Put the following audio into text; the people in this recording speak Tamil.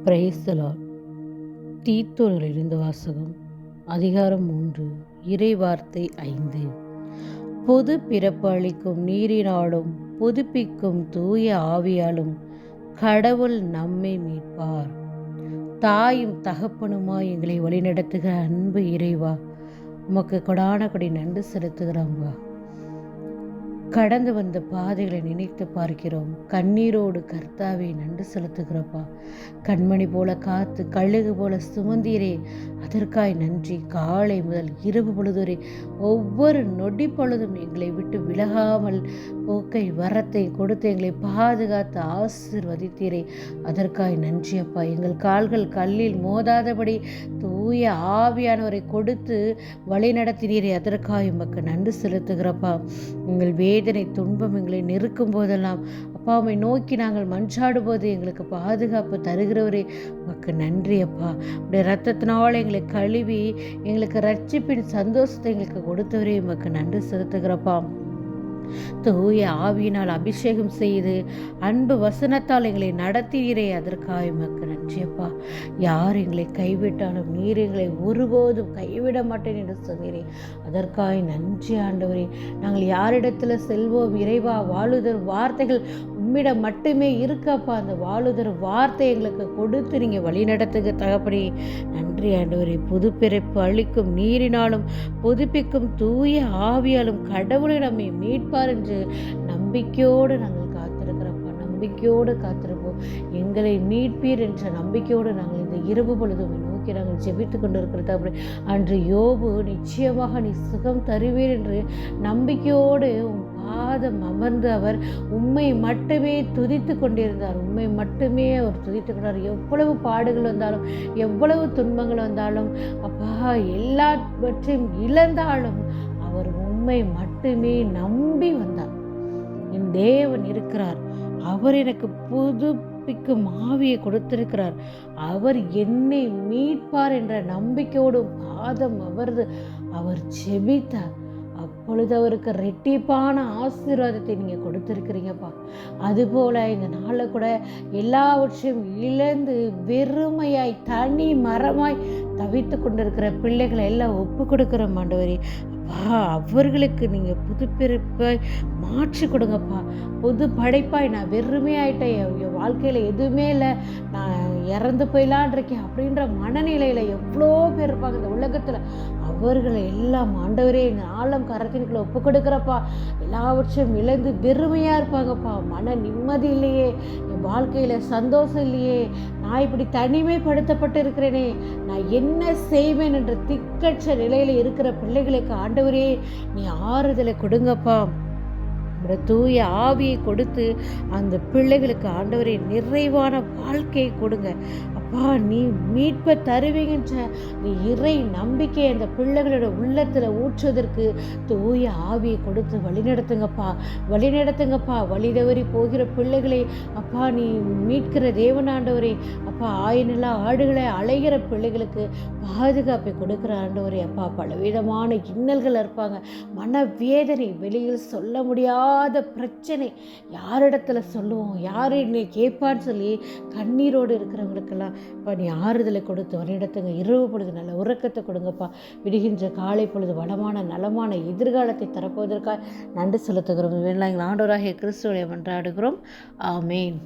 Praise the Lord. தீத்தோனிலிருந்து வாசகம். அதிகாரம் 3, இறை வார்த்தை 5. பொது பிறப்பு அளிக்கும் நீரினாலும் புதுப்பிக்கும் தூய ஆவியாலும் கடவுள் நம்மை மீட்பார். தாயும் தகப்பனுமாய் எங்களை வழிநடத்துகிற அன்பு இறைவா, உமக்கு கொடான கொடி நன்றி செலுத்துகிறோம்பா. கடந்து வந்த பாதைகளை நினைத்து பார்க்கிறோம். கண்ணீரோடு கர்த்தாவை நன்றி செலுத்துகிறப்பா. கண்மணி போல காத்து கழுகு போல சுமந்தீரே, அதற்காய் நன்றி. காலை முதல் இரவு பொழுதுவரை ஒவ்வொரு நொடி பொழுதும் எங்களை விட்டு விலகாமல் போக்கை வரத்தை கொடுத்து எங்களை பாதுகாத்து ஆசீர்வதித்தீரே, அதற்காய் நன்றி அப்பா. எங்கள் கால்கள் கல்லில் மோதாதபடி தூய ஆவியானவரை கொடுத்து வழி நடத்தினீரே, அதற்காய் உமக்கு நன்றி செலுத்துகிறப்பா. எங்கள் வேதனை துன்பம் எங்களை நெருக்கும் போதெல்லாம் அப்பா உம்மை நோக்கி நாங்கள் மன்றாடும்போது எங்களுக்கு பாதுகாப்பு தருகிறவரே, உமக்கு நன்றி அப்பா. உடைய ரத்தத்தினால் எங்களை கழுவி எங்களுக்கு ரட்சிப்பின் சந்தோஷத்தை எங்களுக்கு கொடுத்தவரே, உமக்கு நன்றி செலுத்துகிறப்பா. தூய ஆவியினால் அபிஷேகம் செய்து அன்பு வசனத்தால் எங்களை நடத்தீரே, அதற்காக உமக்கு நன்றியப்பா. யார் எங்களை கைவிட்டாலும் நீர் எங்களை ஒருபோதும் கைவிட மாட்டேன் என்று சொன்னீரே, அதற்காக நன்றி ஆண்டவரே. நாங்கள் யாரிடத்துல செல்வோம் இறைவா? வாழுதல் வார்த்தைகள் உம்மிடம் மட்டுமே இருக்கப்பா. அந்த வாழுதல் வார்த்தை எங்களுக்கு கொடுத்து நீங்கள் வழி நடத்துக தகப்படி. நன்றி ஆண்டவரே. புது பிறப்பு அளிக்கும் நீரினாலும் புதுப்பிக்கும் தூய ஆவியாலும் கடவுளை நம்மை மீட்பார் என்று நம்பிக்கையோடு நாங்கள் காத்திருக்கிறப்பா. நம்பிக்கையோடு காத்திருப்போம். எங்களை மீட்பீர் என்ற நம்பிக்கையோடு நாங்கள் இந்த இரவு பொழுதும் நோக்கி நாங்கள் ஜெபித்து கொண்டிருக்கிறது. அப்படி அன்று யோபு நிச்சயமாக நீ சுகம் தருவீர் என்று நம்பிக்கையோடு பாதம் அமர்ந்து அவர் உம்மை மட்டுமே துதித்து கொண்டிருந்தார். உம்மை மட்டுமே அவர் துதித்து கொண்டார். எவ்வளவு பாடுகள் வந்தாலும், எவ்வளவு துன்பங்கள் வந்தாலும், அப்பா எல்லாவற்றையும் இழந்தாலும் அவர் உம்மை மட்டுமே நம்பி வந்தார். என் தேவன் இருக்கிறார், அவர் எனக்கு புதுப்பிக்கும் ஆவியை கொடுத்திருக்கிறார், அவர் என்னை மீட்பார் என்ற நம்பிக்கையோடு பாதம் அமர்ந்து அவர் ஜெபித்தார். அப்பொழுது அவருக்கு ரெட்டிப்பான ஆசீர்வாதத்தை நீங்கள் கொடுத்துருக்கிறீங்கப்பா. அதுபோல் இந்த நாளில் கூட எல்லாவற்றையும் இழந்து வெறுமையாய் தனி மரமாய் தவித்து கொண்டிருக்கிற பிள்ளைகளை எல்லாம் ஒப்பு கொடுக்குற ஆண்டவரே. அப்பா அவர்களுக்கு நீங்கள் புதுப்பிறப்பை மாற்றி கொடுங்கப்பா. புது படைப்பாய் நான் வெறுமையாயிட்டேன், என் வாழ்க்கையில் எதுவுமே இல்லை, நான் இறந்து போயிலான் இருக்கேன் அப்படின்ற மனநிலையில் எவ்வளோ பேர் இருப்பாங்க இந்த உலகத்தில். அவர்களை எல்லாம் ஆண்டவரே எங்கள் ஆழம் கரத்தினுக்குள்ள ஒப்பு கொடுக்குறப்பா. எல்லாவற்றையும் இழந்து வெறுமையாக இருப்பாங்கப்பா. மன நிம்மதி இல்லையே, என் வாழ்க்கையில் சந்தோஷம் இல்லையே, நான் இப்படி தனிமைப்படுத்தப்பட்டு இருக்கிறேனே, நான் என்ன செய்வேன் என்ற திக்கற்ற நிலையில் இருக்கிற பிள்ளைகளுக்கு ஆண்டவரே நீ ஆறுதலை கொடுங்கப்பா. தூய ஆவியை கொடுத்து அந்த பிள்ளைகளுக்கு ஆண்டவரே நிறைவான வாழ்க்கையை கொடுங்க அப்பா. நீ மீட்பை தருவீங்கன்ற நீ இறை நம்பிக்கை அந்த பிள்ளைகளோட உள்ளத்தில் ஊற்றுவதற்கு தூய ஆவியை கொடுத்து வழிநடத்துங்கப்பா. வழிநடத்துங்கப்பா. வழி தவறி போகிற பிள்ளைகளை அப்பா நீ மீட்கிற தேவனாண்டவரே. அப்பா ஆயினலா ஆடுகளை அலைகிற பிள்ளைகளுக்கு பாதுகாப்பை கொடுக்குற ஆண்டவரே. அப்பா பலவிதமான இன்னல்கள் இருப்பாங்க, மனவேதனை, வெளியில் சொல்ல முடியாத பிரச்சனை, யாரிடத்துல சொல்லுவோம், யார் என்னை கேட்பான்னு சொல்லி கண்ணீரோடு இருக்கிறவங்களுக்கெல்லாம் இப்போ நீ ஆறுதலை கொடுத்து வழிநடத்துங்க. இரவு பொழுது நல்ல உறக்கத்தை கொடுங்கப்பா. விடுகின்ற காலை பொழுது வளமான நலமான எதிர்காலத்தை தரப்போவதற்காக நன்றி செலுத்துகிறோம். எங்கள் ஆண்டவராகிய கிறிஸ்துவை மன்றாடுகிறோம். ஆமேன்.